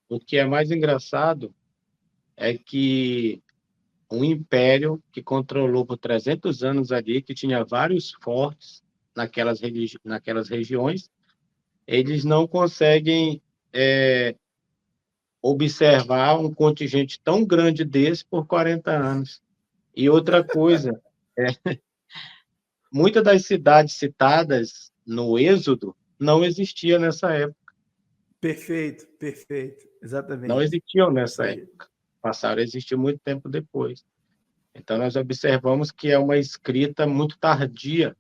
o que é mais engraçado é que um império que controlou por 300 anos ali, que tinha vários fortes naquelas regiões, eles não conseguem observar um contingente tão grande desse por 40 anos. E outra coisa, muitas das cidades citadas no Êxodo não existiam nessa época. Perfeito, perfeito. Não Exatamente. existiam Isso nessa aí. época. Passaram a existir muito tempo depois. Então, nós observamos que é uma escrita muito tardia,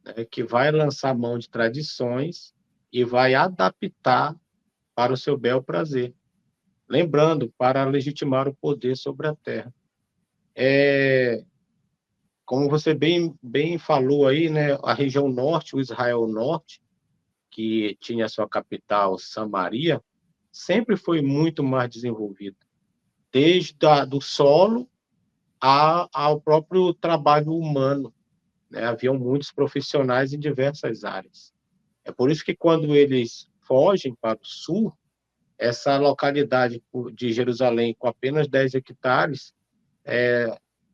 né, que vai lançar mão de tradições e vai adaptar para o seu bel prazer. Lembrando, para legitimar o poder sobre a terra. Como você bem falou aí, né, a região norte, o Israel Norte, que tinha sua capital, Samaria, sempre foi muito mais desenvolvida, desde do solo ao próprio trabalho humano, né? Haviam muitos profissionais em diversas áreas. É por isso que quando eles fogem para o sul, essa localidade de Jerusalém, com apenas 10 hectares,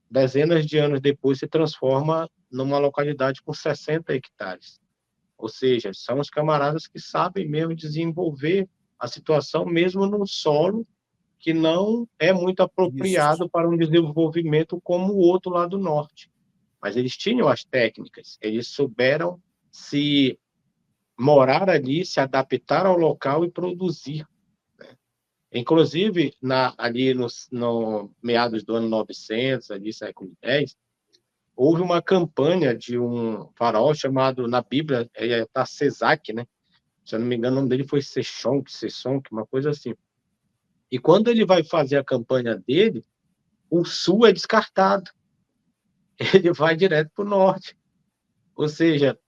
dezenas de anos depois se transforma numa localidade com 60 hectares. Ou seja, são os camaradas que sabem mesmo desenvolver a situação mesmo num solo que não é muito Isso. apropriado para um desenvolvimento como o outro lá do norte. Mas eles tinham as técnicas, eles souberam se morar ali, se adaptar ao local e produzir. Inclusive, ali no meados do ano 900, ali, século X, houve uma campanha de um faraó chamado, na Bíblia, está Sesac, né? Se eu não me engano, o nome dele foi Sessonk, uma coisa assim. E quando ele vai fazer a campanha dele, o sul é descartado. Ele vai direto para o norte. Ou seja,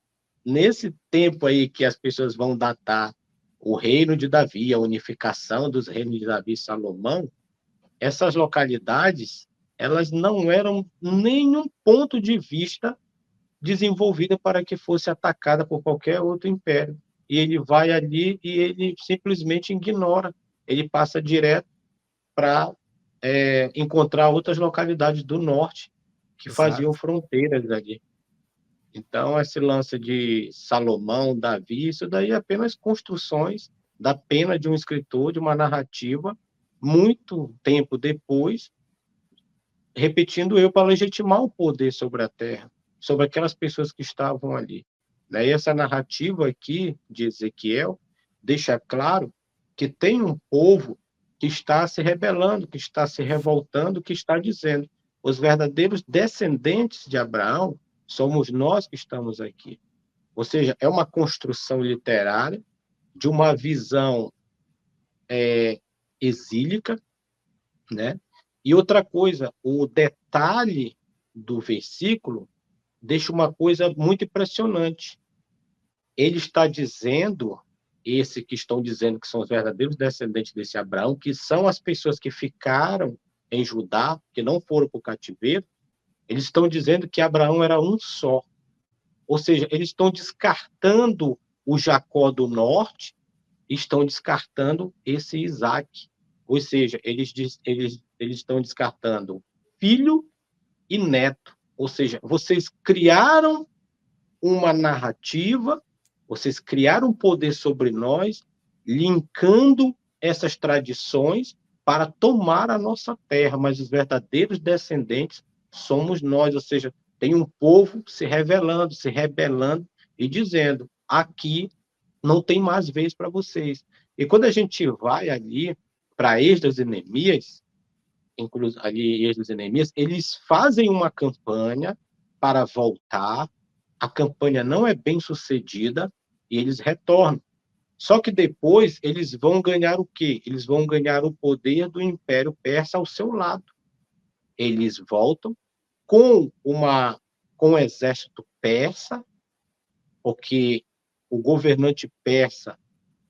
nesse tempo aí que as pessoas vão datar o reino de Davi, a unificação dos reinos de Davi e Salomão, essas localidades, elas não eram nenhum ponto de vista desenvolvida para que fosse atacada por qualquer outro império. E ele vai ali e ele simplesmente ignora. Ele passa direto para encontrar outras localidades do norte que faziam Exato. fronteiras ali. Então, esse lance de Salomão, Davi, isso daí é apenas construções da pena de um escritor, de uma narrativa, muito tempo depois, repetindo eu para legitimar o poder sobre a terra, sobre aquelas pessoas que estavam ali. E essa narrativa aqui de Ezequiel deixa claro que tem um povo que está se rebelando, que está se revoltando, que está dizendo: os verdadeiros descendentes de Abraão somos nós que estamos aqui. Ou seja, é uma construção literária de uma visão exílica, né? E outra coisa, o detalhe do versículo deixa uma coisa muito impressionante. Ele está dizendo, esse que estão dizendo que são os verdadeiros descendentes desse Abraão, que são as pessoas que ficaram em Judá, que não foram para o cativeiro, eles estão dizendo que Abraão era um só. Ou seja, eles estão descartando o Jacó do norte, estão descartando esse Isaac. Ou seja, eles estão descartando filho e neto. Ou seja, vocês criaram uma narrativa, vocês criaram um poder sobre nós, linkando essas tradições para tomar a nossa terra, mas os verdadeiros descendentes somos nós, ou seja, tem um povo se revelando, se rebelando e dizendo: aqui não tem mais vez para vocês. E quando a gente vai ali para Esdras e Neemias, inclusive ali Esdras e Neemias, eles fazem uma campanha para voltar, a campanha não é bem sucedida e eles retornam. Só que depois eles vão ganhar o quê? Eles vão ganhar o poder do Império Persa ao seu lado. Eles voltam com um exército persa, porque o governante persa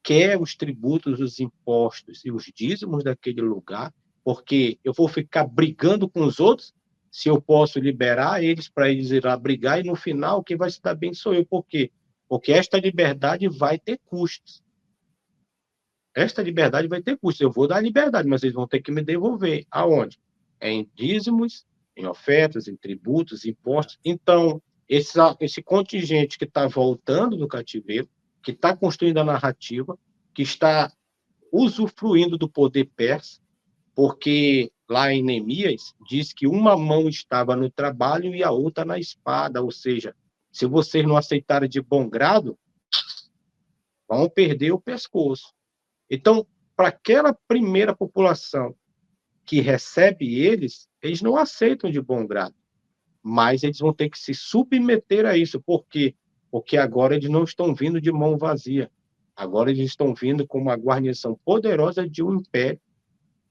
quer os tributos, os impostos e os dízimos daquele lugar, porque eu vou ficar brigando com os outros se eu posso liberar eles para eles ir lá brigar e no final quem vai se dar bem sou eu. Por quê? Porque esta liberdade vai ter custos. esta liberdade vai ter custo. Eu vou dar liberdade, mas eles vão ter que me devolver. Aonde? Em dízimos, em ofertas, em tributos, impostos. Então, esse contingente que está voltando do cativeiro, que está construindo a narrativa, que está usufruindo do poder persa, porque lá em Neemias diz que uma mão estava no trabalho e a outra na espada, ou seja, se vocês não aceitarem de bom grado, vão perder o pescoço. Então, para aquela primeira população que recebe eles, eles não aceitam de bom grado, mas eles vão ter que se submeter a isso. Por quê? Porque agora eles não estão vindo de mão vazia. Agora eles estão vindo com uma guarnição poderosa de um império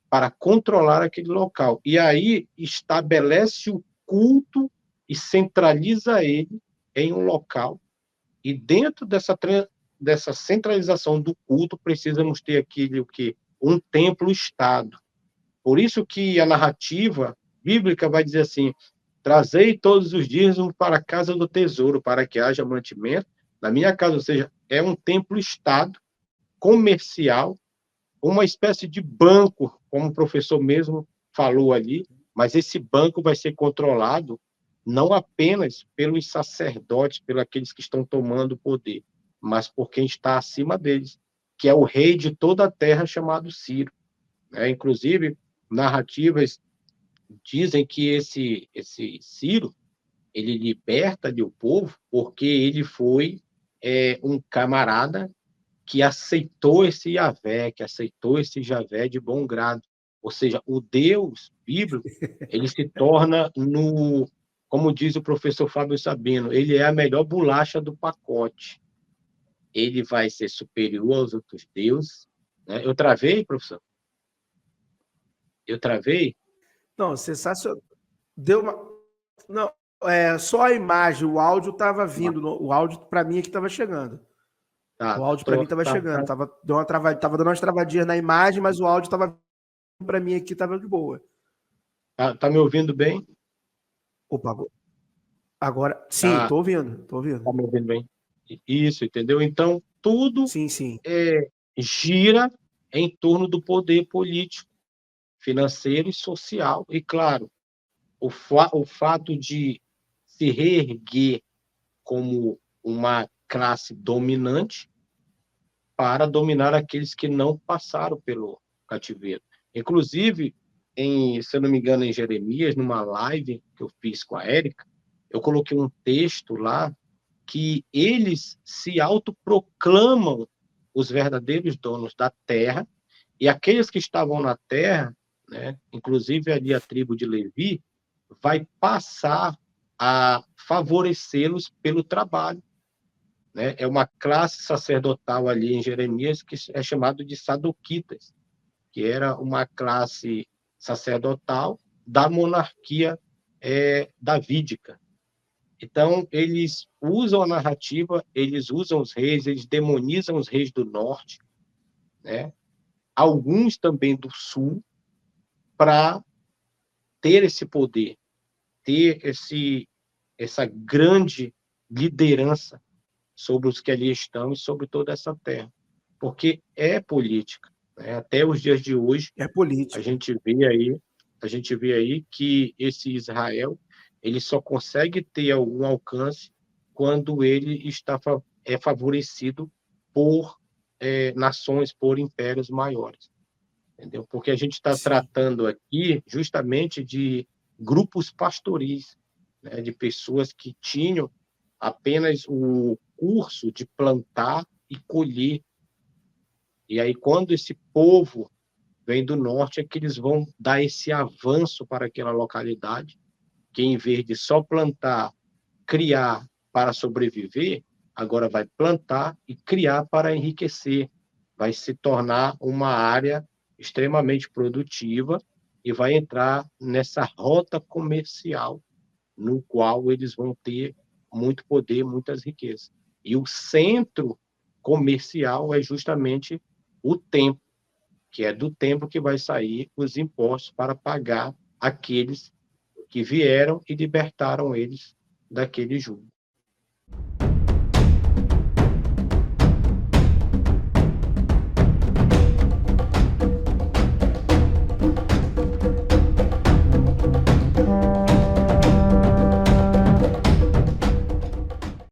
para controlar aquele local. E aí estabelece o culto e centraliza ele em um local. E dentro dessa centralização do culto, precisamos ter aquele o quê? Um templo-estado. Por isso que a narrativa bíblica vai dizer assim: trazei todos os dias para a casa do tesouro, para que haja mantimento na minha casa. Ou seja, é um templo-estado comercial, uma espécie de banco, como o professor mesmo falou ali, mas esse banco vai ser controlado não apenas pelos sacerdotes, pelos aqueles que estão tomando o poder, mas por quem está acima deles, que é o rei de toda a terra, chamado Ciro. Inclusive, narrativas dizem que esse Ciro, ele liberta ali o povo porque ele foi um camarada que aceitou esse Yahvé, que aceitou esse Javé de bom grado. Ou seja, o Deus bíblico, ele se torna como diz o professor Fábio Sabino, ele é a melhor bolacha do pacote. Ele vai ser superior aos outros deuses. Né? Eu travei, professor? Eu travei? Não, sensacional. Deu uma. Não, só a imagem, o áudio estava vindo. O áudio para mim aqui estava chegando. Tá, O áudio para mim estava chegando. Tava dando umas travadinhas na imagem, mas o áudio estava para mim aqui, estava de boa. Tá me ouvindo bem? Opa, agora sim, estou ouvindo. Tá me ouvindo bem? Isso, entendeu? Então, tudo Sim. Gira em torno do poder político, financeiro e social. E, claro, o fato de se reerguer como uma classe dominante para dominar aqueles que não passaram pelo cativeiro. Inclusive, se eu não me engano, em Jeremias, numa live que eu fiz com a Érica, eu coloquei um texto lá que eles se autoproclamam os verdadeiros donos da terra, e aqueles que estavam na terra, né, inclusive ali a tribo de Levi, vai passar a favorecê-los pelo trabalho. Né? É uma classe sacerdotal ali em Jeremias que é chamado de sadoquitas, que era uma classe sacerdotal da monarquia davídica. Então, eles usam a narrativa, eles usam os reis, eles demonizam os reis do norte, né? Alguns também do sul, para ter esse poder, ter essa grande liderança sobre os que ali estão e sobre toda essa terra. Porque é política. Né? Até os dias de hoje, É política. a gente vê aí que esse Israel ele só consegue ter algum alcance quando ele é favorecido por nações, por impérios maiores. Entendeu? Porque a gente está tratando aqui justamente de grupos pastoris, né? De pessoas que tinham apenas o curso de plantar e colher. E aí, quando esse povo vem do norte, é que eles vão dar esse avanço para aquela localidade, que em vez de só plantar, criar para sobreviver, agora vai plantar e criar para enriquecer. Vai se tornar uma área extremamente produtiva e vai entrar nessa rota comercial, no qual eles vão ter muito poder, muitas riquezas. E o centro comercial é justamente o templo, que é do templo que vai sair os impostos para pagar aqueles que vieram e libertaram eles daquele jugo.